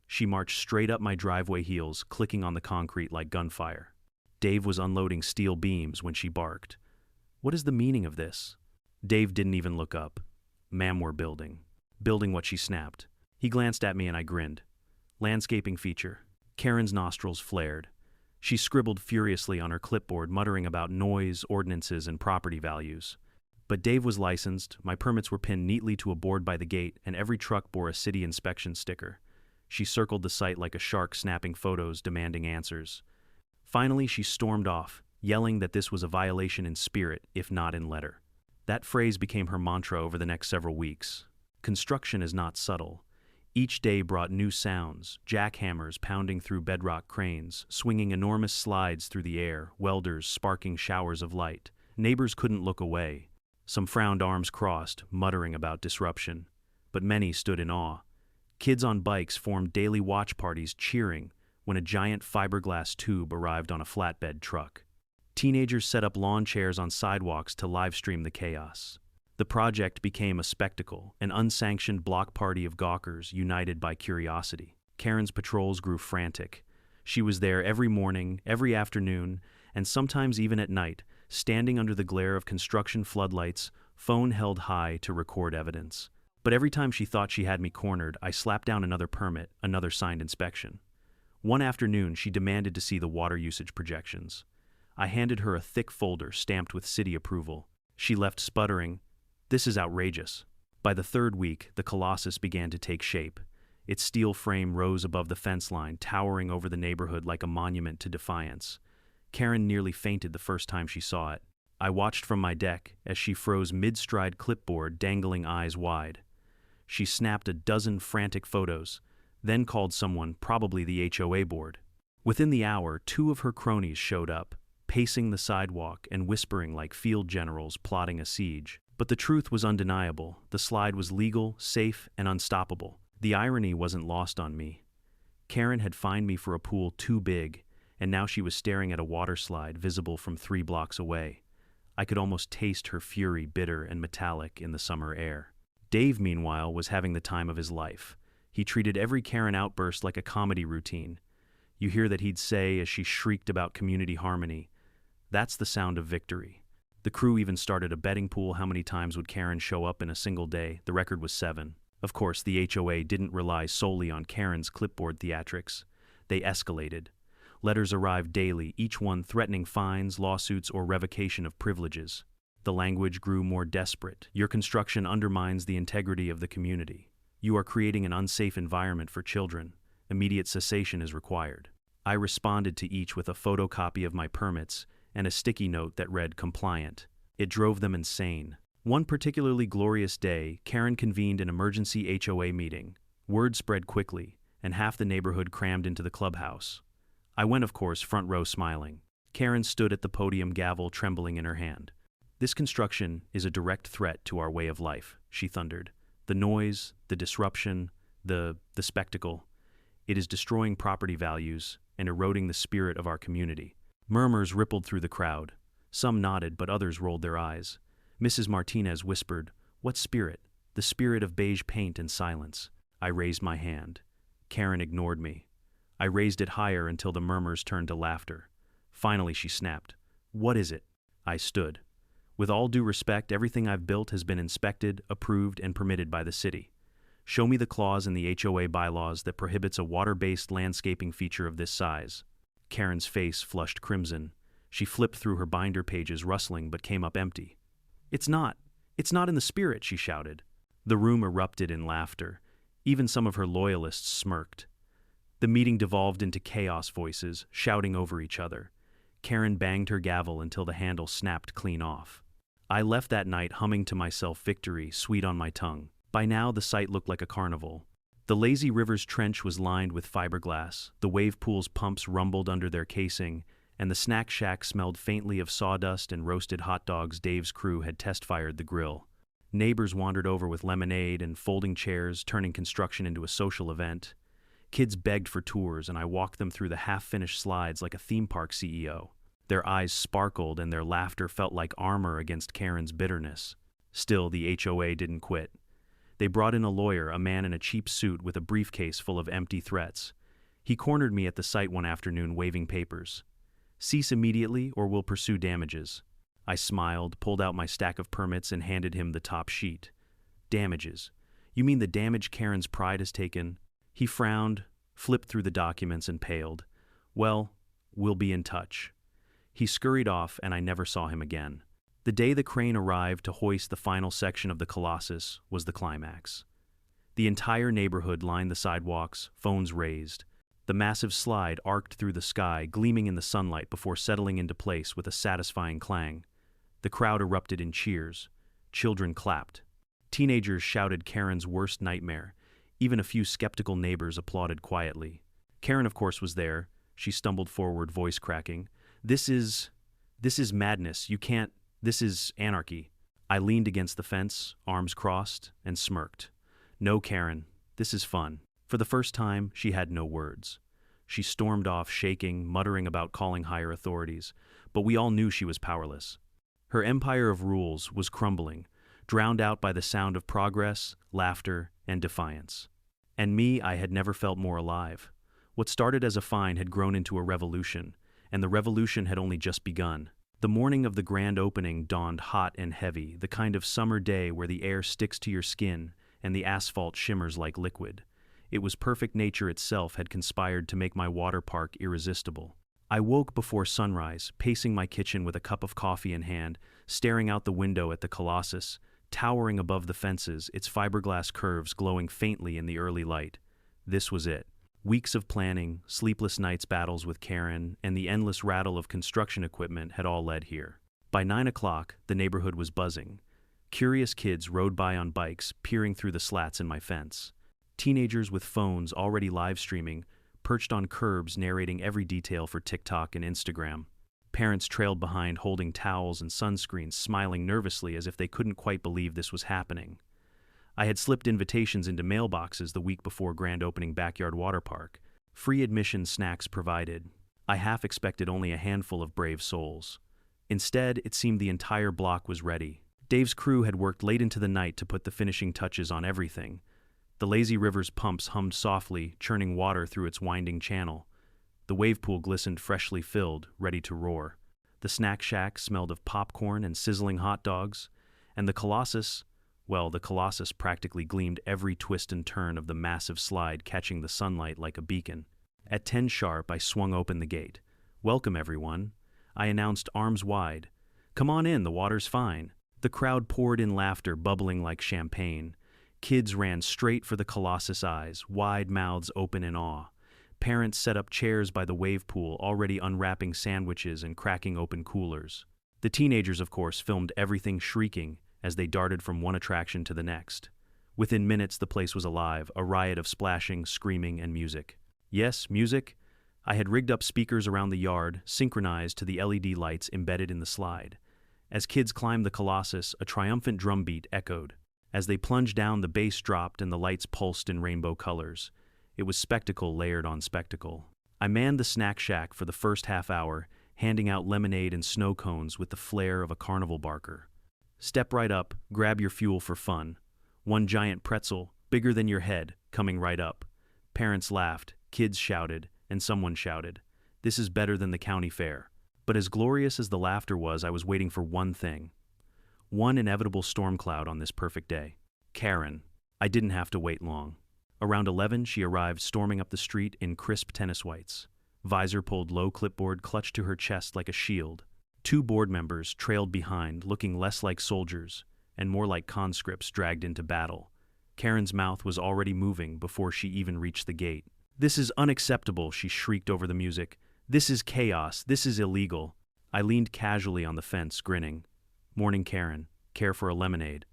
She marched straight up my driveway, heels clicking on the concrete like gunfire. Dave was unloading steel beams when she barked. What is the meaning of this? Dave didn't even look up. Ma'am, we're building. Building what she snapped. He glanced at me and I grinned. Landscaping feature. Karen's nostrils flared. She scribbled furiously on her clipboard, muttering about noise, ordinances, and property values. But Dave was licensed, my permits were pinned neatly to a board by the gate, and every truck bore a city inspection sticker. She circled the site like a shark, snapping photos, demanding answers. Finally, she stormed off, yelling that this was a violation in spirit, if not in letter. That phrase became her mantra over the next several weeks. Construction is not subtle. Each day brought new sounds, jackhammers pounding through bedrock cranes, swinging enormous slides through the air, welders sparking showers of light. Neighbors couldn't look away. Some frowned, arms crossed, muttering about disruption. But many stood in awe. Kids on bikes formed daily watch parties, cheering when a giant fiberglass tube arrived on a flatbed truck. Teenagers set up lawn chairs on sidewalks to livestream the chaos. The project became a spectacle, an unsanctioned block party of gawkers united by curiosity. Karen's patrols grew frantic. She was there every morning, every afternoon, and sometimes even at night, standing under the glare of construction floodlights, phone held high to record evidence. But every time she thought she had me cornered, I slapped down another permit, another signed inspection. One afternoon, she demanded to see the water usage projections. I handed her a thick folder stamped with city approval. She left sputtering, "This is outrageous." By the third week, the Colossus began to take shape. Its steel frame rose above the fence line, towering over the neighborhood like a monument to defiance. Karen nearly fainted the first time she saw it. I watched from my deck as she froze mid-stride clipboard, dangling eyes wide. She snapped a dozen frantic photos, then called someone, probably the HOA board. Within the hour, 2 of her cronies showed up, pacing the sidewalk and whispering like field generals plotting a siege. But the truth was undeniable. The slide was legal, safe, and unstoppable. The irony wasn't lost on me. Karen had fined me for a pool too big, and now she was staring at a water slide visible from 3 blocks away. I could almost taste her fury, bitter and metallic, in the summer air. Dave, meanwhile, was having the time of his life. He treated every Karen outburst like a comedy routine. You hear that he'd say as she shrieked about community harmony, "That's the sound of victory." The crew even started a betting pool. How many times would Karen show up in a single day? The record was 7. Of course, the HOA didn't rely solely on Karen's clipboard theatrics. They escalated. Letters arrived daily, each one threatening fines, lawsuits, or revocation of privileges. The language grew more desperate. "Your construction undermines the integrity of the community. You are creating an unsafe environment for children. Immediate cessation is required." I responded to each with a photocopy of my permits and a sticky note that read "compliant." It drove them insane. One particularly glorious day, Karen convened an emergency HOA meeting. Word spread quickly, and half the neighborhood crammed into the clubhouse. I went, of course, front row smiling. Karen stood at the podium, gavel trembling in her hand. "This construction is a direct threat to our way of life," she thundered. "The noise, the disruption, the spectacle. It is destroying property values and eroding the spirit of our community." Murmurs rippled through the crowd. Some nodded, but others rolled their eyes. Mrs. Martinez whispered, "What spirit?" "The spirit of beige paint and silence." I raised my hand. Karen ignored me. I raised it higher until the murmurs turned to laughter. Finally, she snapped, "What is it?" I stood. "With all due respect, everything I've built has been inspected, approved, and permitted by the city. Show me the clause in the HOA bylaws that prohibits a water-based landscaping feature of this size." Karen's face flushed crimson. She flipped through her binder pages, rustling, but came up empty. It's not in the spirit," she shouted. The room erupted in laughter. Even some of her loyalists smirked. The meeting devolved into chaos, voices shouting over each other. Karen banged her gavel until the handle snapped clean off. I left that night humming to myself, victory sweet on my tongue. By now, the site looked like a carnival. The lazy river's trench was lined with fiberglass, the wave pool's pumps rumbled under their casing, and the snack shack smelled faintly of sawdust and roasted hot dogs. Dave's crew had test-fired the grill. Neighbors wandered over with lemonade and folding chairs, turning construction into a social event. Kids begged for tours, and I walked them through the half-finished slides like a theme park CEO. Their eyes sparkled, and their laughter felt like armor against Karen's bitterness. Still, the HOA didn't quit. They brought in a lawyer, a man in a cheap suit with a briefcase full of empty threats. He cornered me at the site one afternoon, waving papers. "Cease immediately, or we'll pursue damages." I smiled, pulled out my stack of permits, and handed him the top sheet. "Damages? You mean the damage Karen's pride has taken?" He frowned, flipped through the documents, and paled. "Well, we'll be in touch." He scurried off, and I never saw him again. The day the crane arrived to hoist the final section of the Colossus was the climax. The entire neighborhood lined the sidewalks, phones raised. The massive slide arced through the sky, gleaming in the sunlight before settling into place with a satisfying clang. The crowd erupted in cheers. Children clapped. Teenagers shouted Karen's worst nightmare. Even a few skeptical neighbors applauded quietly. Karen, of course, was there. She stumbled forward, voice cracking. This is madness. You can't. This is anarchy." I leaned against the fence, arms crossed, and smirked. "No, Karen, this is fun." For the first time, she had no words. She stormed off, shaking, muttering about calling higher authorities, but we all knew she was powerless. Her empire of rules was crumbling, drowned out by the sound of progress, laughter, and defiance. And me, I had never felt more alive. What started as a fine had grown into a revolution, and the revolution had only just begun. The morning of the grand opening dawned hot and heavy, the kind of summer day where the air sticks to your skin and the asphalt shimmers like liquid. It was perfect. Nature itself had conspired to make my water park irresistible. I woke before sunrise, pacing my kitchen with a cup of coffee in hand, staring out the window at the Colossus, towering above the fences, its fiberglass curves glowing faintly in the early light. This was it. Weeks of planning, sleepless nights, battles with Karen, and the endless rattle of construction equipment had all led here. By 9 o'clock, the neighborhood was buzzing. Curious kids rode by on bikes, peering through the slats in my fence. Teenagers with phones already live streaming, perched on curbs narrating every detail for TikTok and Instagram. Parents trailed behind holding towels and sunscreens, smiling nervously as if they couldn't quite believe this was happening. I had slipped invitations into mailboxes the week before grand opening backyard water park. Free admission snacks provided. I half expected only a handful of brave souls. Instead, it seemed the entire block was ready. Dave's crew had worked late into the night to put the finishing touches on everything. The lazy river's pumps hummed softly, churning water through its winding channel. The wave pool glistened freshly filled, ready to roar. The snack shack smelled of popcorn and sizzling hot dogs. And the Colossus practically gleamed every twist and turn of the massive slide, catching the sunlight like a beacon. At 10 sharp, I swung open the gate. "Welcome, everyone," I announced, arms wide. "Come on in, the water's fine." The crowd poured in laughter, bubbling like champagne. Kids ran straight for the Colossus eyes, wide mouths open in awe. Parents set up chairs by the wave pool, already unwrapping sandwiches and cracking open coolers. The teenagers, of course, filmed everything, shrieking as they darted from one attraction to the next. Within minutes, the place was alive, a riot of splashing, screaming, and music. Yes, music. I had rigged up speakers around the yard, synchronized to the LED lights embedded in the slide. As kids climbed the Colossus, a triumphant drumbeat echoed. As they plunged down, the bass dropped and the lights pulsed in rainbow colors. It was spectacle layered on spectacle. I manned the snack shack for the first half hour, handing out lemonade and snow cones with the flair of a carnival barker. Step right up, grab your fuel for fun. One giant pretzel, bigger than your head, coming right up. Parents laughed, kids shouted, and someone shouted, "This is better than the county fair." But as glorious as the laughter was, I was waiting for one thing. One inevitable storm cloud on this perfect day. Karen. I didn't have to wait long. Around 11, she arrived storming up the street in crisp tennis whites. Visor pulled low, clipboard clutched to her chest like a shield. 2 board members trailed behind, looking less like soldiers and more like conscripts dragged into battle. Karen's mouth was already moving before she even reached the gate. "This is unacceptable," she shrieked over the music. "This is chaos. This is illegal." I leaned casually on the fence, grinning. "Morning, Karen. Care for a lemonade?"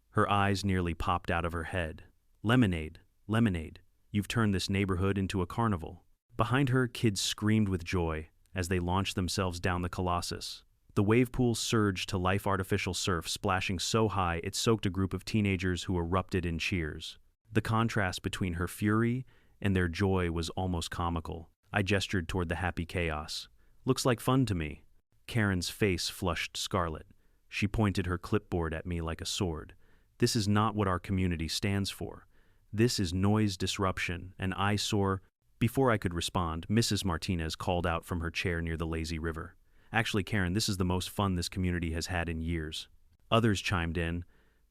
Her eyes nearly popped out of her head. "Lemonade. Lemonade. You've turned this neighborhood into a carnival." Behind her, kids screamed with joy as they launched themselves down the Colossus. The wave pool surged to life, artificial surf splashing so high it soaked a group of teenagers who erupted in cheers. The contrast between her fury and their joy was almost comical. I gestured toward the happy chaos. "Looks like fun to me." Karen's face flushed scarlet. She pointed her clipboard at me like a sword. "This is not what our community stands for. This is noise disruption, an eyesore." Before I could respond, Mrs. Martinez called out from her chair near the lazy river. "Actually, Karen, this is the most fun this community has had in years." Others chimed in.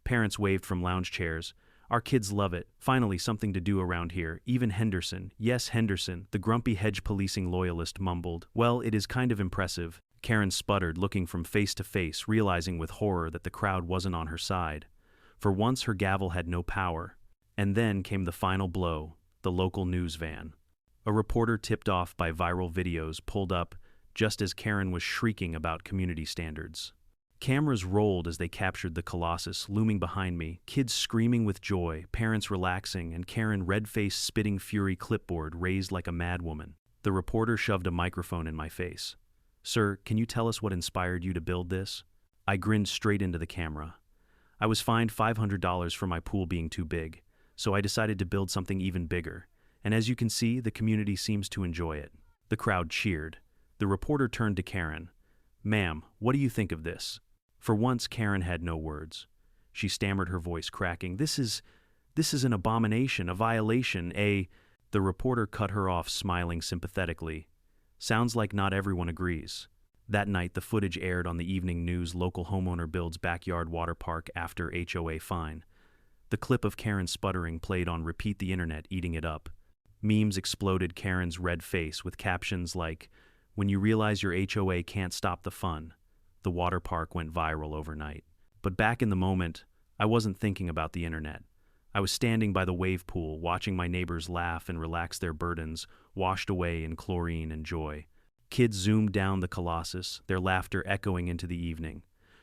Parents waved from lounge chairs. "Our kids love it. Finally something to do around here." Even Henderson, yes, Henderson, the grumpy hedge policing loyalist, mumbled, "Well, it is kind of impressive." Karen sputtered, looking from face to face, realizing with horror that the crowd wasn't on her side. For once her gavel had no power. And then came the final blow, the local news van. A reporter tipped off by viral videos pulled up just as Karen was shrieking about community standards. Cameras rolled as they captured the Colossus, looming behind me, kids screaming with joy, parents relaxing, and Karen, red-faced, spitting fury, clipboard raised like a madwoman. The reporter shoved a microphone in my face. "Sir, can you tell us what inspired you to build this?" I grinned straight into the camera. "I was fined $500 for my pool being too big, so I decided to build something even bigger. And as you can see, the community seems to enjoy it." The crowd cheered. The reporter turned to Karen. "Ma'am, what do you think of this?" For once, Karen had no words. She stammered, her voice cracking. This is an abomination, a violation, a..." The reporter cut her off, smiling sympathetically. "Sounds like not everyone agrees." That night, the footage aired on the evening news. Local homeowner builds backyard water park after HOA fine. The clip of Karen sputtering played on repeat, the internet eating it up. Memes exploded Karen's red face with captions like, "When you realize your HOA can't stop the fun." The water park went viral overnight. But back in the moment, I wasn't thinking about the internet. I was standing by the wave pool, watching my neighbors laugh and relax their burdens, washed away in chlorine and joy. Kids zoomed down the Colossus, their laughter echoing into the evening.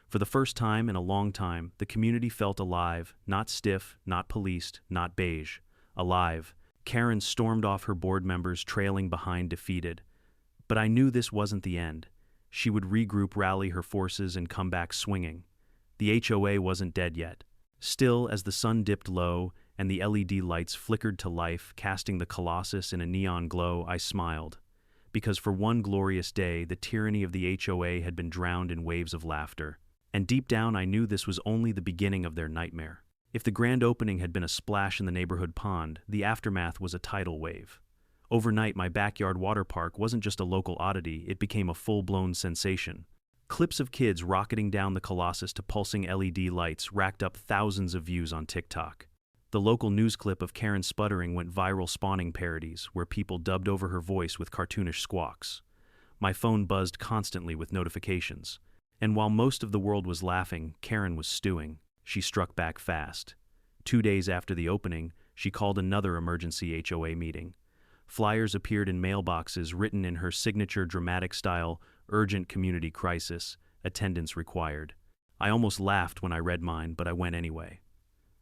For the first time in a long time, the community felt alive, not stiff, not policed, not beige. Alive. Karen stormed off, her board members trailing behind, defeated. But I knew this wasn't the end. She would regroup, rally her forces, and come back swinging. The HOA wasn't dead yet. Still, as the sun dipped low and the LED lights flickered to life, casting the Colossus in a neon glow, I smiled. Because for one glorious day, the tyranny of the HOA had been drowned in waves of laughter. And deep down, I knew this was only the beginning of their nightmare. If the grand opening had been a splash in the neighborhood pond, the aftermath was a tidal wave. Overnight, my backyard water park wasn't just a local oddity, it became a full-blown sensation. Clips of kids rocketing down the Colossus to pulsing LED lights racked up thousands of views on TikTok. The local news clip of Karen sputtering went viral, spawning parodies, where people dubbed over her voice with cartoonish squawks. My phone buzzed constantly with notifications. And while most of the world was laughing, Karen was stewing. She struck back fast. 2 days after the opening, she called another emergency HOA meeting. Flyers appeared in mailboxes written in her signature dramatic style, "Urgent community crisis, attendance required." I almost laughed when I read mine, but I went anyway.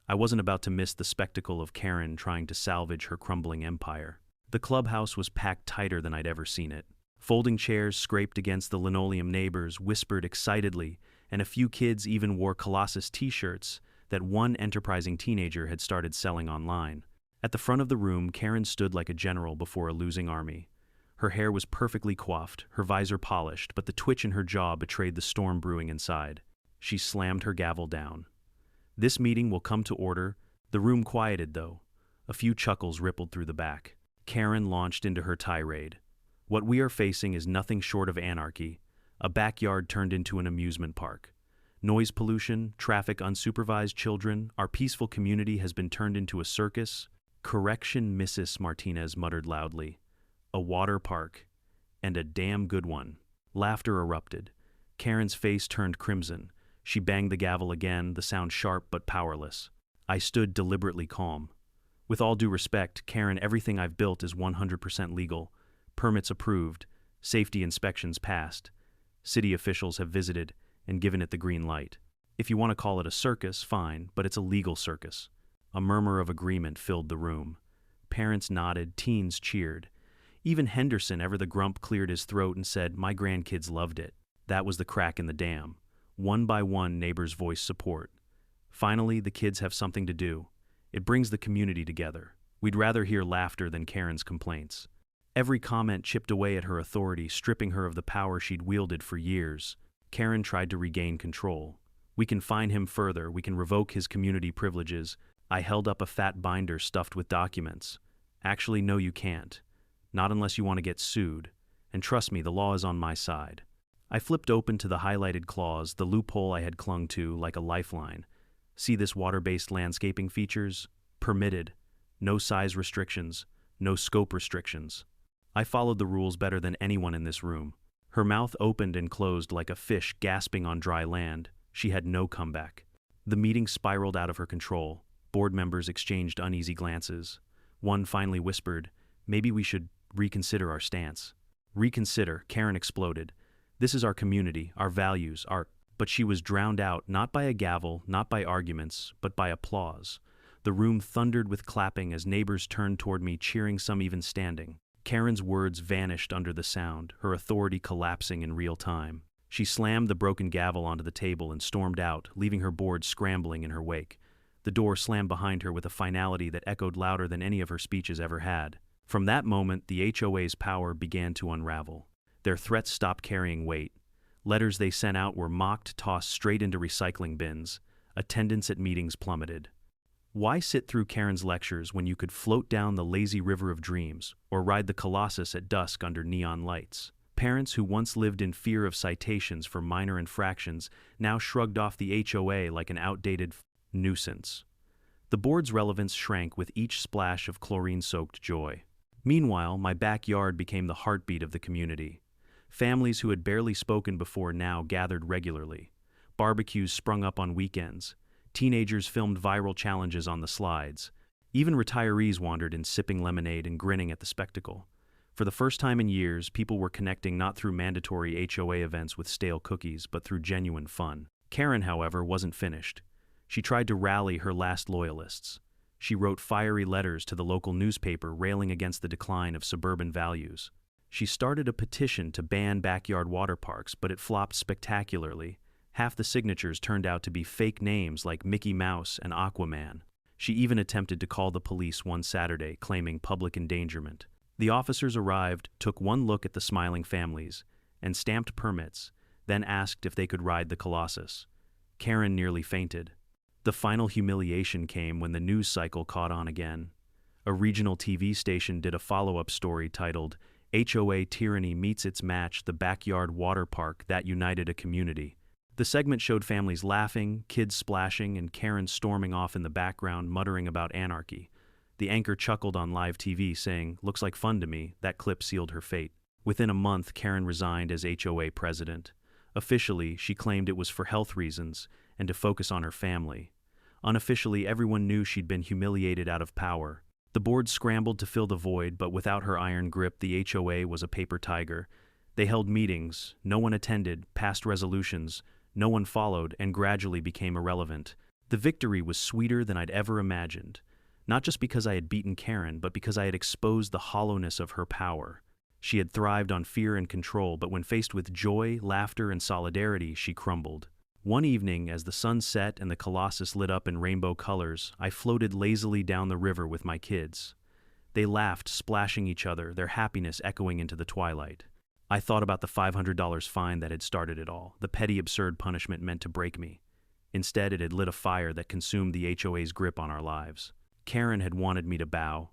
I wasn't about to miss the spectacle of Karen trying to salvage her crumbling empire. The clubhouse was packed tighter than I'd ever seen it. Folding chairs scraped against the linoleum, neighbors whispered excitedly, and a few kids even wore Colossus t-shirts that one enterprising teenager had started selling online. At the front of the room, Karen stood like a general before a losing army. Her hair was perfectly coiffed, her visor polished, but the twitch in her jaw betrayed the storm brewing inside. She slammed her gavel down. "This meeting will come to order." The room quieted, though. A few chuckles rippled through the back. Karen launched into her tirade. "What we are facing is nothing short of anarchy. A backyard turned into an amusement park. Noise pollution, traffic, unsupervised children, our peaceful community has been turned into a circus." "Correction, Mrs. Martinez," muttered loudly. "A water park. And a damn good one." Laughter erupted. Karen's face turned crimson. She banged the gavel again, the sound sharp but powerless. I stood deliberately calm. "With all due respect, Karen, everything I've built is 100% legal. Permits approved, safety inspections passed. City officials have visited and given it the green light. If you want to call it a circus, fine, but it's a legal circus." A murmur of agreement filled the room. Parents nodded, teens cheered. Even Henderson, ever the grump, cleared his throat and said, "My grandkids loved it." That was the crack in the dam. One by one, neighbors voiced support. Finally, the kids have something to do. It brings the community together. We'd rather hear laughter than Karen's complaints. Every comment chipped away at her authority, stripping her of the power she'd wielded for years. Karen tried to regain control. "We can fine him further, we can revoke his community privileges." I held up a fat binder stuffed with documents. "Actually, no, you can't. Not unless you want to get sued. And trust me, the law is on my side." I flipped open to the highlighted clause, the loophole I had clung to like a lifeline. "See this water-based landscaping features? Permitted. No size restrictions. No scope restrictions." I followed the rules better than anyone in this room. Her mouth opened and closed like a fish gasping on dry land. She had no comeback. The meeting spiraled out of her control. Board members exchanged uneasy glances. One finally whispered, "Maybe we should reconsider our stance." "Reconsider," Karen exploded. "This is our community, our values, our—" But she was drowned out, not by a gavel, not by arguments, but by applause. The room thundered with clapping as neighbors turned toward me, cheering, some even standing. Karen's words vanished under the sound, her authority collapsing in real time. She slammed the broken gavel onto the table and stormed out, leaving her board scrambling in her wake. The door slammed behind her with a finality that echoed louder than any of her speeches ever had. From that moment, the HOA's power began to unravel. Their threats stopped carrying weight. Letters they sent out were mocked, tossed straight into recycling bins. Attendance at meetings plummeted. Why sit through Karen's lectures when you could float down the lazy river of dreams or ride the Colossus at dusk under neon lights? Parents who once lived in fear of citations for minor infractions now shrugged off the HOA like an outdated nuisance. The board's relevance shrank with each splash of chlorine-soaked joy. Meanwhile, my backyard became the heartbeat of the community. Families who had barely spoken before now gathered regularly. Barbecues sprung up on weekends. Teenagers filmed viral challenges on the slides. Even retirees wandered in, sipping lemonade and grinning at the spectacle. For the first time in years, people were connecting not through mandatory HOA events with stale cookies, but through genuine fun. Karen, however, wasn't finished. She tried to rally her last loyalists. She wrote fiery letters to the local newspaper railing against the decline of suburban values. She started a petition to ban backyard water parks, but it flopped spectacularly. Half the signatures turned out to be fake names like Mickey Mouse and Aquaman. She even attempted to call the police one Saturday, claiming public endangerment. The officers arrived, took one look at the smiling families, and stamped permits, then asked if they could ride the Colossus. Karen nearly fainted. The final humiliation came when the news cycle caught on again. A regional TV station did a follow-up story titled, HOA Tyranny Meets Its Match, the Backyard Water Park That United a Community. The segment showed families laughing, kids splashing, and Karen storming off in the background, muttering about anarchy. The anchor chuckled on live TV, saying, "Looks like fun to me." That clip sealed her fate. Within a month, Karen resigned as HOA president. Officially, she claimed it was for health reasons and to focus on her family. Unofficially, everyone knew she'd been humiliated out of power. The board scrambled to fill the void, but without her iron grip, the HOA was a paper tiger. They held meetings, no one attended, passed resolutions, no one followed, and gradually became irrelevant. The victory was sweeter than I'd ever imagined. Not just because I had beaten Karen, but because I had exposed the hollowness of her power. She had thrived on fear and control, but when faced with joy, laughter, and solidarity, she crumbled. One evening, as the sun set and the Colossus lit up in rainbow colors, I floated lazily down the river with my kids. They laughed, splashing each other, their happiness echoing into the twilight. I thought about the $500 fine that had started it all, the petty absurd punishment meant to break me. Instead, it had lit a fire that consumed the HOA's grip on our lives. Karen had wanted me to bow.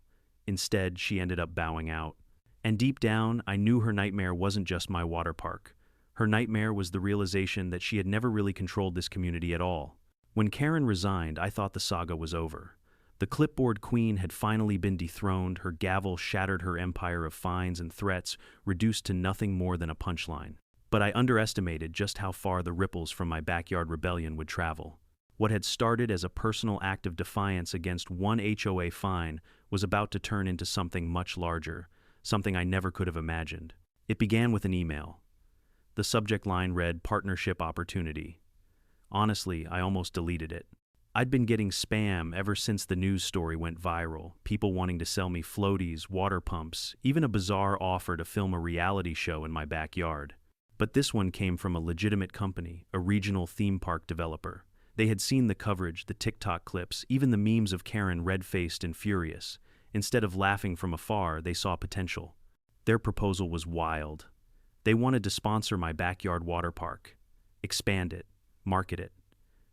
Instead, she ended up bowing out. And deep down, I knew her nightmare wasn't just my water park. Her nightmare was the realization that she had never really controlled this community at all. When Karen resigned, I thought the saga was over. The clipboard queen had finally been dethroned, her gavel shattered her empire of fines and threats, reduced to nothing more than a punchline. But I underestimated just how far the ripples from my backyard rebellion would travel. What had started as a personal act of defiance against one HOA fine was about to turn into something much larger, something I never could have imagined. It began with an email. The subject line read, "Partnership Opportunity." Honestly, I almost deleted it. I'd been getting spam ever since the news story went viral, people wanting to sell me floaties, water pumps, even a bizarre offer to film a reality show in my backyard. But this one came from a legitimate company, a regional theme park developer. They had seen the coverage, the TikTok clips, even the memes of Karen red-faced and furious. Instead of laughing from afar, they saw potential. Their proposal was wild. They wanted to sponsor my backyard water park, expand it, market it,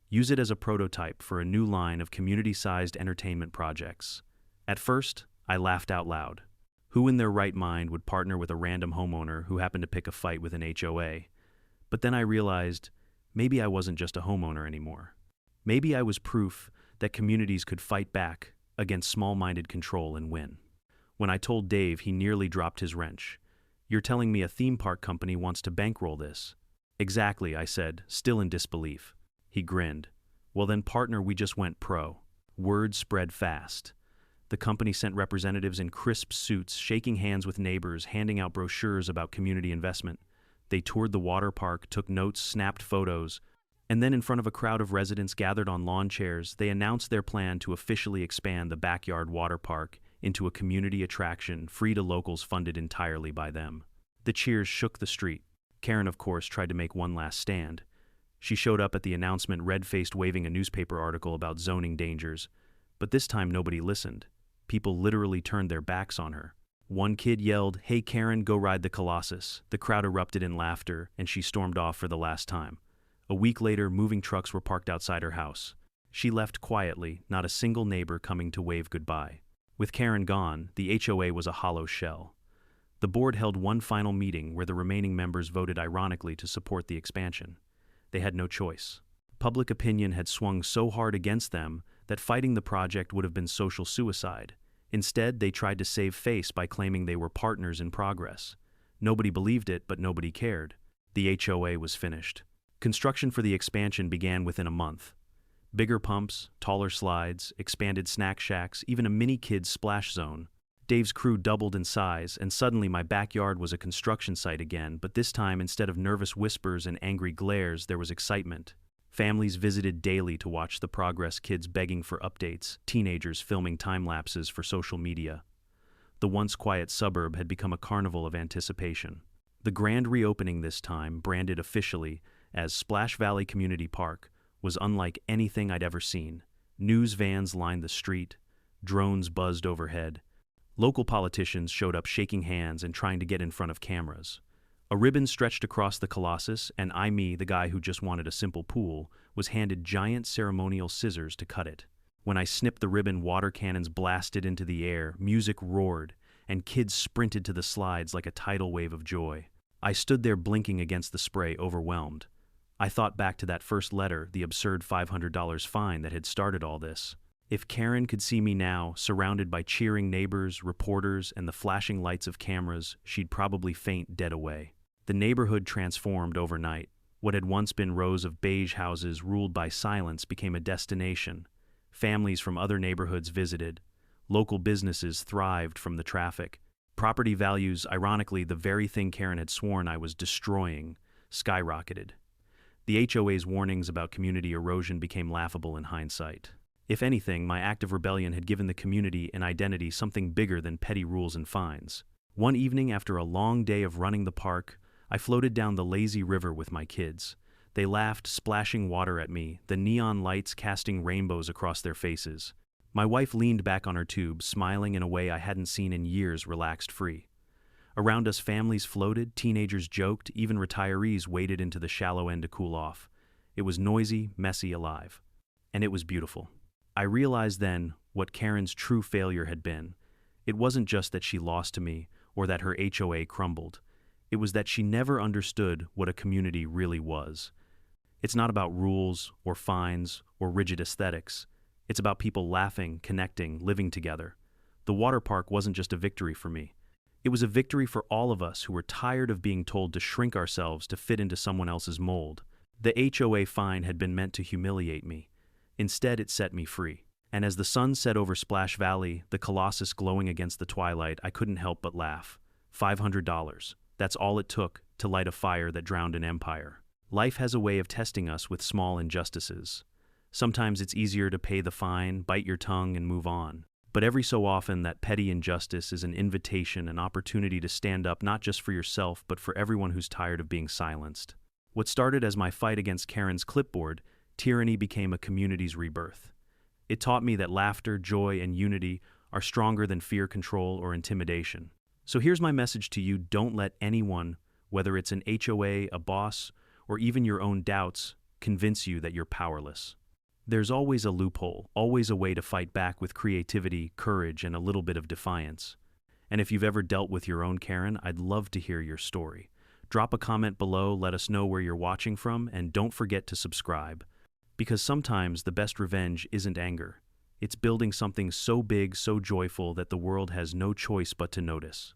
use it as a prototype for a new line of community-sized entertainment projects. At first, I laughed out loud. Who in their right mind would partner with a random homeowner who happened to pick a fight with an HOA? But then I realized, maybe I wasn't just a homeowner anymore. Maybe I was proof that communities could fight back against small-minded control and win. When I told Dave, he nearly dropped his wrench. "You're telling me a theme park company wants to bankroll this?" "Exactly," I said, still in disbelief. He grinned. "Well then, partner, we just went pro." Word spread fast. The company sent representatives in crisp suits, shaking hands with neighbors, handing out brochures about community investment. They toured the water park, took notes, snapped photos, and then in front of a crowd of residents gathered on lawn chairs, they announced their plan to officially expand the backyard water park into a community attraction, free to locals, funded entirely by them. The cheers shook the street. Karen, of course, tried to make one last stand. She showed up at the announcement, red-faced, waving a newspaper article about zoning dangers. But this time nobody listened. People literally turned their backs on her. One kid yelled, "Hey Karen, go ride the Colossus." The crowd erupted in laughter, and she stormed off for the last time. A week later, moving trucks were parked outside her house. She left quietly, not a single neighbor coming to wave goodbye. With Karen gone, the HOA was a hollow shell. The board held one final meeting where the remaining members voted ironically to support the expansion. They had no choice. Public opinion had swung so hard against them that fighting the project would have been social suicide. Instead, they tried to save face by claiming they were partners in progress. Nobody believed it, but nobody cared. The HOA was finished. Construction for the expansion began within a month. Bigger pumps, taller slides, expanded snack shacks, even a mini kids splash zone. Dave's crew doubled in size, and suddenly my backyard was a construction site again, but this time, instead of nervous whispers and angry glares, there was excitement. Families visited daily to watch the progress, kids begging for updates, teenagers filming time lapses for social media. The once quiet suburb had become a carnival of anticipation. The grand reopening this time, branded officially as Splash Valley Community Park, was unlike anything I'd ever seen. News vans lined the street, drones buzzed overhead. Local politicians showed up shaking hands and trying to get in front of cameras. A ribbon stretched across the Colossus, and me, the guy who just wanted a simple pool, was handed giant ceremonial scissors to cut it. When I snipped the ribbon, water cannons blasted into the air, music roared, and kids sprinted to the slides like a tidal wave of joy. I stood there blinking against the spray, overwhelmed. I thought back to that first letter, the absurd $500 fine that had started all this. If Karen could see me now, surrounded by cheering neighbors, reporters, and the flashing lights of cameras, she'd probably faint dead away. The neighborhood transformed overnight. What had once been rows of beige houses ruled by silence became a destination. Families from other neighborhoods visited. Local businesses thrived from the traffic. Property values, ironically the very thing Karen had sworn I was destroying, skyrocketed. The HOA's warnings about community erosion became laughable in hindsight. If anything, my act of rebellion had given the community an identity, something bigger than petty rules and fines. One evening, after a long day of running the park, I floated down the lazy river with my kids. They laughed, splashing water at me, the neon lights casting rainbows across their faces. My wife leaned back on her tube, smiling in a way I hadn't seen in years, relaxed free. Around us, families floated, teenagers joked, even retirees waded into the shallow end to cool off. It was noisy, messy, alive. And it was beautiful. I realized then what Karen's true failure had been. It wasn't just that she lost to me, or that her HOA crumbled. It was that she never understood what a community really was. It's not about rules, or fines, or rigid aesthetics. It's about people laughing, connecting, living together. The water park wasn't just a victory for me. It was a victory for all of us who were tired of being told to shrink ourselves to fit into someone else's mold. The HOA fine had been meant to humiliate me. Instead, it set me free. And as the sun set over Splash Valley, the Colossus glowing against the twilight, I couldn't help but laugh. $500. That's all it took to light a fire that drowned an empire. Life has a way of testing us with small injustices. Sometimes it's easier to pay the fine, bite your tongue, and move on. But every so often, that petty injustice is an invitation, an opportunity to stand up not just for yourself, but for everyone who's tired of being silenced. What started as my fight against Karen's clipboard, tyranny became a community's rebirth. It taught me that laughter, joy, and unity are stronger than fear, control, or intimidation. So here's my message to you: don't let anyone, whether it's an HOA, a boss, or even your own doubts, convince you that you're powerless. There's always a loophole, always a way to fight back with creativity, courage, and a little bit of defiance. And if you've ever dealt with your own Karen, I'd love to hear your story. Drop a comment below, let us know where you're watching from, and don't forget to subscribe. Because sometimes the best revenge isn't anger. It's building something so big, so joyful that the world has no choice but to notice.